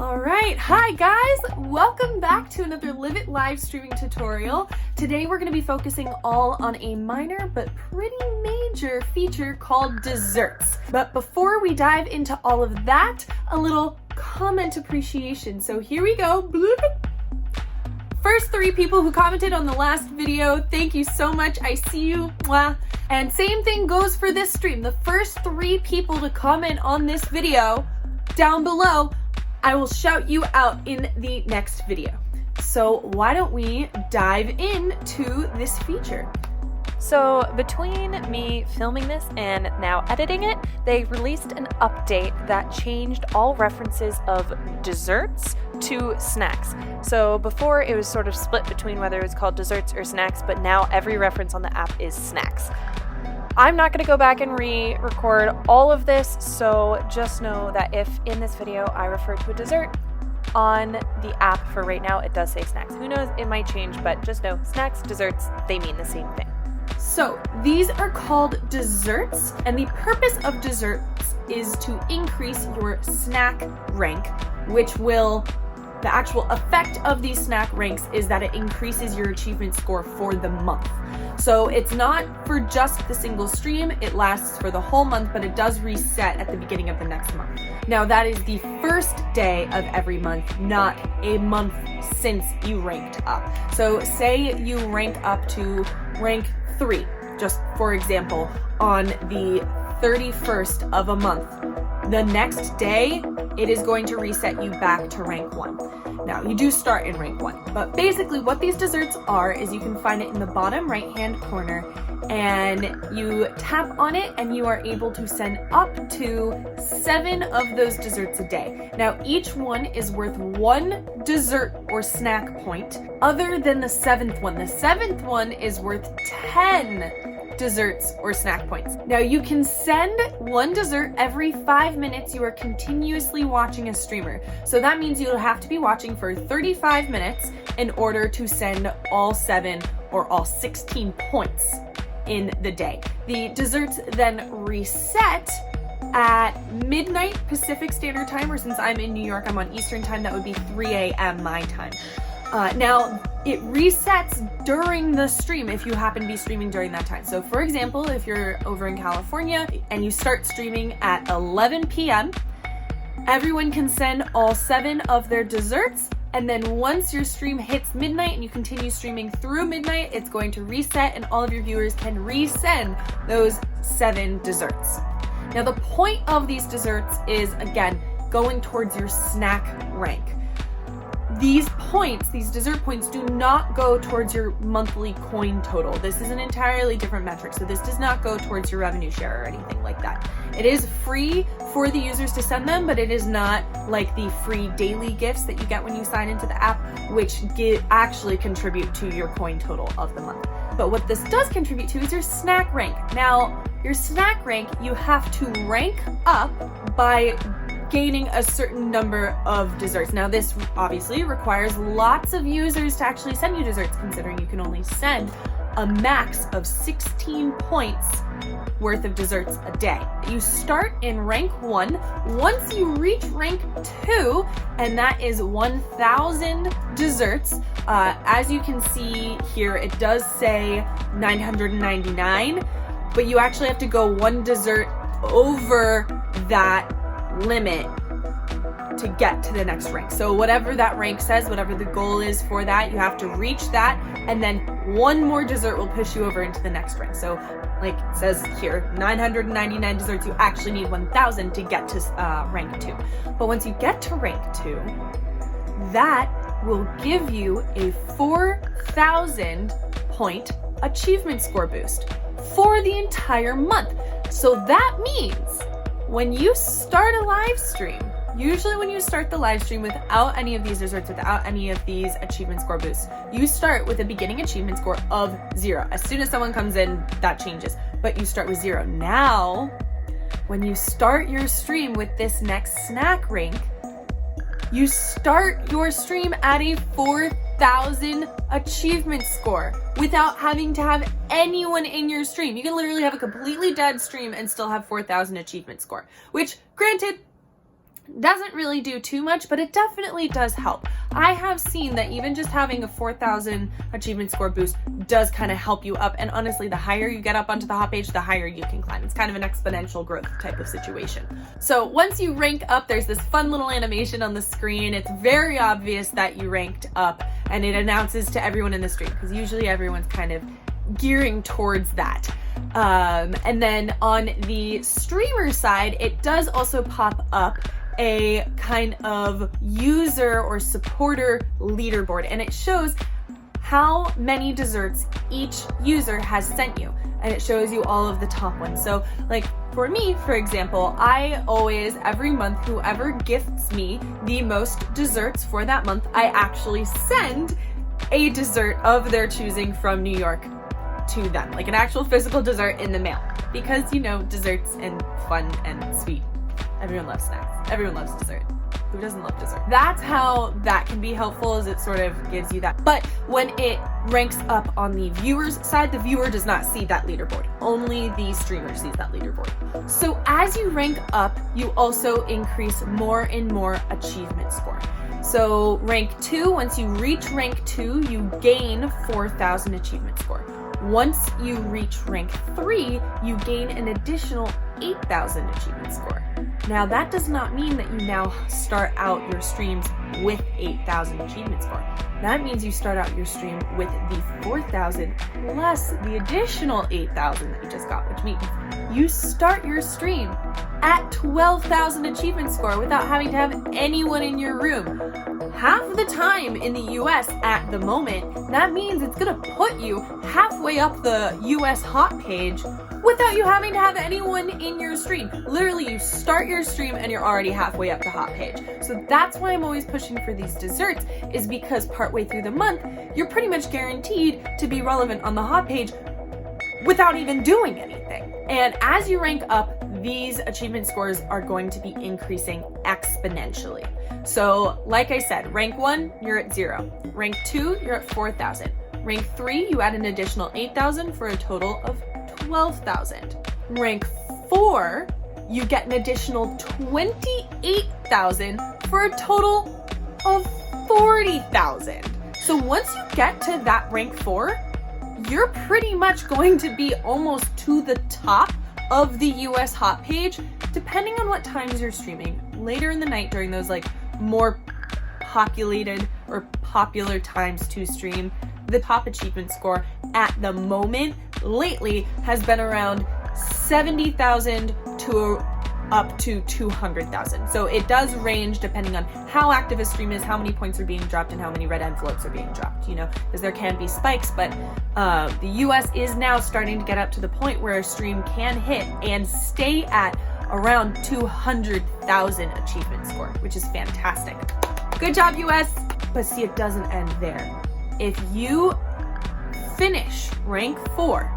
Alright, hi guys! Welcome back to another LivIT live streaming tutorial. Today we're going to be focusing all on a minor but pretty major feature called desserts. But before we dive into all of that, a little comment appreciation. So here we go. Bloop. First 3 people who commented on the last video, thank you so much. I see you. Mwah. And same thing goes for this stream. The first 3 people to comment on this video down below, I will shout you out in the next video. So why don't we dive into this feature? So between me filming this and now editing it, they released an update that changed all references of desserts to snacks. So before it was sort of split between whether it was called desserts or snacks, but now every reference on the app is snacks. I'm not going to go back and re-record all of this, so just know that if in this video I refer to a dessert on the app for right now, it does say snacks. Who knows, it might change, but just know snacks, desserts, they mean the same thing. So these are called desserts, and the purpose of desserts is to increase your snack rank, which will, the actual effect of these snack ranks is that it increases your achievement score for the month. So it's not for just the single stream, it lasts for the whole month, but it does reset at the beginning of the next month. Now that is the first day of every month, not a month since you ranked up. So say you rank up to rank 3, just for example, on the 31st of a month. The next day, it is going to reset you back to rank 1. Now, you do start in rank 1, but basically what these desserts are is you can find it in the bottom right-hand corner, and you tap on it and you are able to send up to 7 of those desserts a day. Now, each one is worth 1 dessert or snack point, other than the 7th one. The 7th one is worth 10 desserts or snack points. Now you can send 1 dessert every 5 minutes you are continuously watching a streamer. So that means you'll have to be watching for 35 minutes in order to send all 7 or all 16 points in the day. The desserts then reset at midnight Pacific Standard Time, or since I'm in New York, I'm on Eastern Time, that would be 3 a.m. my time. Now, it resets during the stream if you happen to be streaming during that time. So for example, if you're over in California and you start streaming at 11 p.m., everyone can send all 7 of their desserts, and then once your stream hits midnight and you continue streaming through midnight, it's going to reset and all of your viewers can resend those 7 desserts. Now the point of these desserts is, again, going towards your snack rank. These points, these dessert points, do not go towards your monthly coin total. This is an entirely different metric, so this does not go towards your revenue share or anything like that. It is free for the users to send them, but it is not like the free daily gifts that you get when you sign into the app, which actually contribute to your coin total of the month. But what this does contribute to is your snack rank. Now, your snack rank, you have to rank up by gaining a certain number of desserts. Now this obviously requires lots of users to actually send you desserts, considering you can only send a max of 16 points worth of desserts a day. You start in rank 1. Once you reach rank 2, and that is 1,000 desserts, as you can see here, it does say 999, but you actually have to go 1 dessert over that limit to get to the next rank. So whatever that rank says, whatever the goal is for that, you have to reach that, and then 1 more dessert will push you over into the next rank. So like it says here, 999 desserts, you actually need 1,000 to get to rank 2. But once you get to rank 2, that will give you a 4,000 point achievement score boost for the entire month. So that means when you start a live stream, usually when you start the live stream without any of these desserts, without any of these achievement score boosts, you start with a beginning achievement score of 0. As soon as someone comes in, that changes, but you start with 0. Now, when you start your stream with this next snack rank, you start your stream at a 4,000 achievement score without having to have anyone in your stream. You can literally have a completely dead stream and still have 4,000 achievement score, which, granted, Doesn't really do too much, but it definitely does help. I have seen that even just having a 4,000 achievement score boost does kind of help you up, and honestly, the higher you get up onto the hot page, the higher you can climb. It's kind of an exponential growth type of situation. So once you rank up, there's this fun little animation on the screen. It's very obvious that you ranked up, and it announces to everyone in the stream, because usually everyone's kind of gearing towards that. And then on the streamer side, it does also pop up a kind of user or supporter leaderboard, and it shows how many desserts each user has sent you, and it shows you all of the top ones. So like for me, for example, I always, every month, whoever gifts me the most desserts for that month, I actually send a dessert of their choosing from New York to them, like an actual physical dessert in the mail, because you know, desserts and fun and sweet. Everyone loves snacks. Everyone loves dessert. Who doesn't love dessert? That's how that can be helpful, is it sort of gives you that. But when it ranks up on the viewer's side, the viewer does not see that leaderboard. Only the streamer sees that leaderboard. So as you rank up, you also increase more and more achievement score. So rank 2, once you reach rank 2, you gain 4,000 achievement score. Once you reach rank 3, you gain an additional 8,000 achievement score. Now that does not mean that you now start out your streams with 8,000 achievement score. That means you start out your stream with the 4,000 plus the additional 8,000 that you just got, which means you start your stream at 12,000 achievement score without having to have anyone in your room. Half the time in the US at the moment, that means it's gonna put you halfway up the US hot page without you having to have anyone in your stream. Literally, you start your stream and you're already halfway up the hot page. So that's why I'm always pushing for these desserts, is because partway through the month, you're pretty much guaranteed to be relevant on the hot page without even doing anything. And as you rank up, these achievement scores are going to be increasing exponentially. So like I said, rank 1, you're at 0. Rank 2, you're at 4,000. Rank 3, you add an additional 8,000 for a total of 12,000. Rank 4, you get an additional 28,000 for a total of 40,000. So once you get to that rank 4, you're pretty much going to be almost to the top of the US hot page, depending on what times you're streaming. Later in the night, during those like more populated or popular times to stream, the top achievement score at the moment lately has been around 70,000 to up to 200,000. So it does range depending on how active a stream is, how many points are being dropped, and how many red envelopes are being dropped, you know, because there can be spikes, but the US is now starting to get up to the point where a stream can hit and stay at around 200,000 achievement score, which is fantastic. Good job, US! But see, it doesn't end there. If you finish rank 4,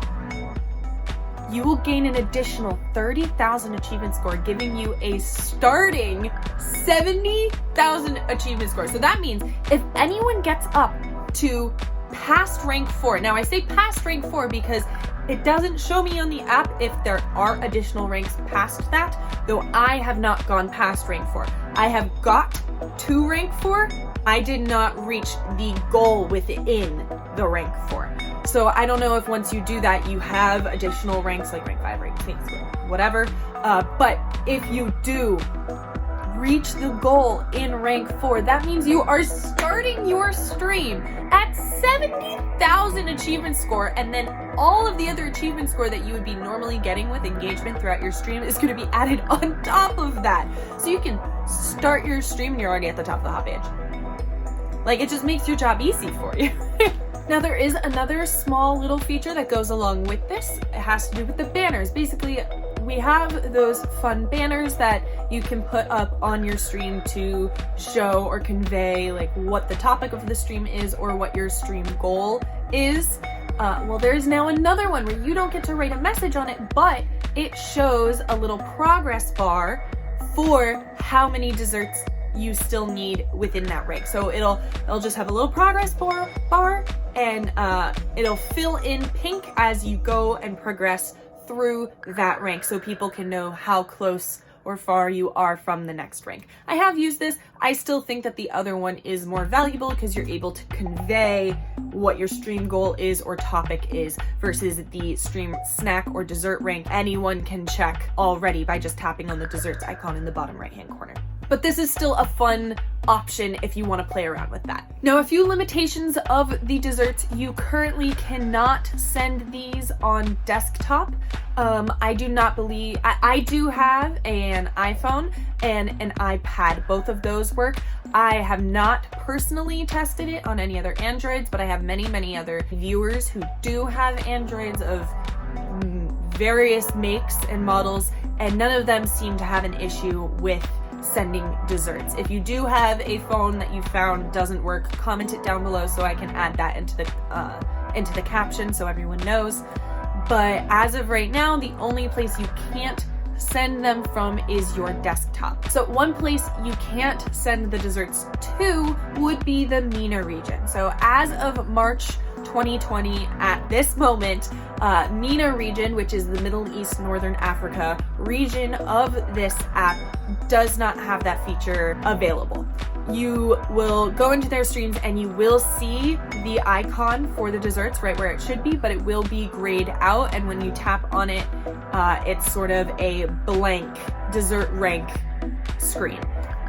you will gain an additional 30,000 achievement score, giving you a starting 70,000 achievement score. So that means if anyone gets up to past rank 4, now I say past rank 4 because it doesn't show me on the app if there are additional ranks past that, though I have not gone past rank 4. I have got to rank 4. I did not reach the goal within the rank 4. So I don't know if once you do that, you have additional ranks like rank 5, rank 6, whatever. But if you do reach the goal in rank 4, that means you are starting your stream at 70,000 achievement score, and then all of the other achievement score that you would be normally getting with engagement throughout your stream is going to be added on top of that. So you can start your stream and you're already at the top of the hot page. Like, it just makes your job easy for you. Now there is another small little feature that goes along with this. It has to do with the banners. Basically, we have those fun banners that you can put up on your stream to show or convey like what the topic of the stream is or what your stream goal is. Well, there's now another one where you don't get to write a message on it, but it shows a little progress bar for how many desserts you still need within that rank. So it'll just have a little progress bar and it'll fill in pink as you go and progress through that rank, so people can know how close or far you are from the next rank. I have used this. I still think that the other one is more valuable because you're able to convey what your stream goal is or topic is versus the stream snack or dessert rank. Anyone can check already by just tapping on the desserts icon in the bottom right hand corner. But this is still a fun option if you want to play around with that. Now, a few limitations of the desserts. You currently cannot send these on desktop. I do not believe, I do have an iPhone and an iPad. Both of those work. I have not personally tested it on any other Androids, but I have many other viewers who do have Androids of various makes and models, and none of them seem to have an issue with sending desserts. If you do have a phone that you found doesn't work, comment it down below so I can add that into the caption so everyone knows. But as of right now, the only place you can't send them from is your desktop. So one place you can't send the desserts to would be the MENA region. So as of March 2020, at this moment, MENA region, which is the Middle East, Northern Africa region of this app, does not have that feature available. You will go into their streams and you will see the icon for the desserts right where it should be, but it will be grayed out, and when you tap on it, it's sort of a blank dessert rank screen.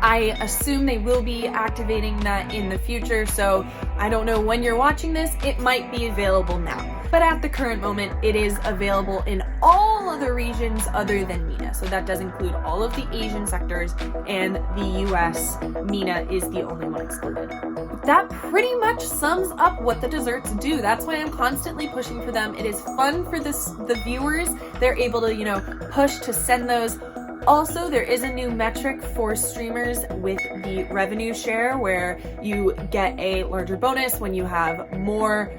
I assume they will be activating that in the future, so I don't know when you're watching this, it might be available now. But at the current moment, it is available in all other regions other than MENA. So that does include all of the Asian sectors, and the US. MENA is the only one excluded. That pretty much sums up what the desserts do. That's why I'm constantly pushing for them. It is fun for the viewers. They're able to, push to send those. Also, there is a new metric for streamers with the revenue share where you get a larger bonus when you have more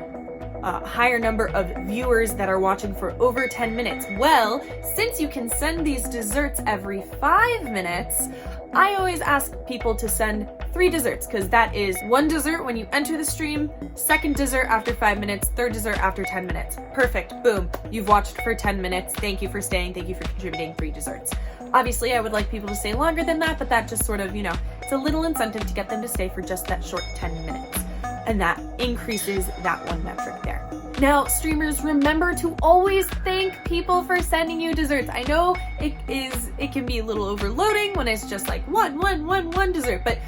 higher number of viewers that are watching for over 10 minutes. Well, since you can send these desserts every 5 minutes, I always ask people to send 3 desserts, because that is 1 dessert when you enter the stream, 2nd dessert after 5 minutes, 3rd dessert after 10 minutes. Perfect. Boom. You've watched for 10 minutes. Thank you for staying. Thank you for contributing 3 desserts. Obviously, I would like people to stay longer than that, but that just sort of, it's a little incentive to get them to stay for just that short 10 minutes. And that increases that one metric there. Now, streamers, remember to always thank people for sending you desserts. I know it can be a little overloading when it's just like one dessert, but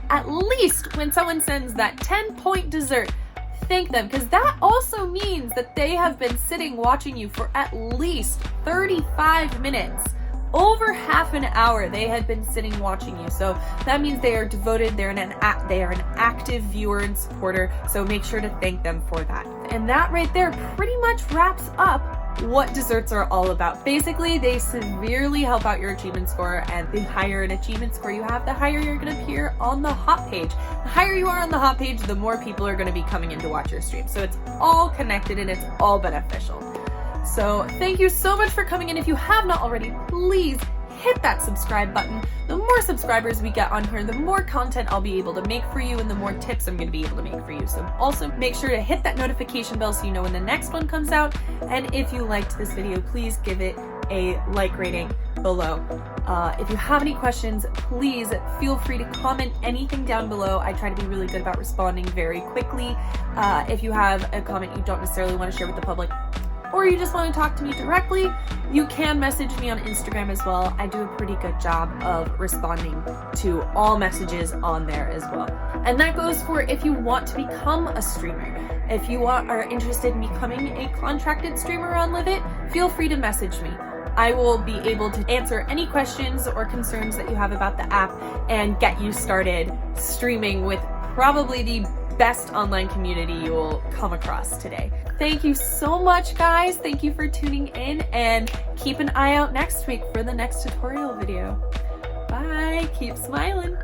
at least when someone sends that 10-point dessert, thank them, because that also means that they have been sitting watching you for at least 35 minutes. Over half an hour they had been sitting watching you, so that means they are devoted. They are an active viewer and supporter, so make sure to thank them for that. And that right there pretty much wraps up what desserts are all about. Basically, they severely help out your achievement score, and the higher an achievement score you have, the higher you're going to appear on the hot page. The higher you are on the hot page, the more people are going to be coming in to watch your stream. So it's all connected and it's all beneficial. So thank you so much for coming in. If you have not already, please hit that subscribe button. The more subscribers we get on here, the more content I'll be able to make for you and the more tips I'm going to be able to make for you. So also make sure to hit that notification bell so you know when the next one comes out. And if you liked this video, please give it a like rating below. If you have any questions, please feel free to comment anything down below. I try to be really good about responding very quickly. If you have a comment you don't necessarily want to share with the public, or you just want to talk to me directly, you can message me on Instagram as well. I do a pretty good job of responding to all messages on there as well. And that goes for if you want to become a streamer. If you are interested in becoming a contracted streamer on LivIT, feel free to message me. I will be able to answer any questions or concerns that you have about the app and get you started streaming with probably the best online community you will come across today. Thank you so much, guys. Thank you for tuning in, and keep an eye out next week for the next tutorial video. Bye. Keep smiling.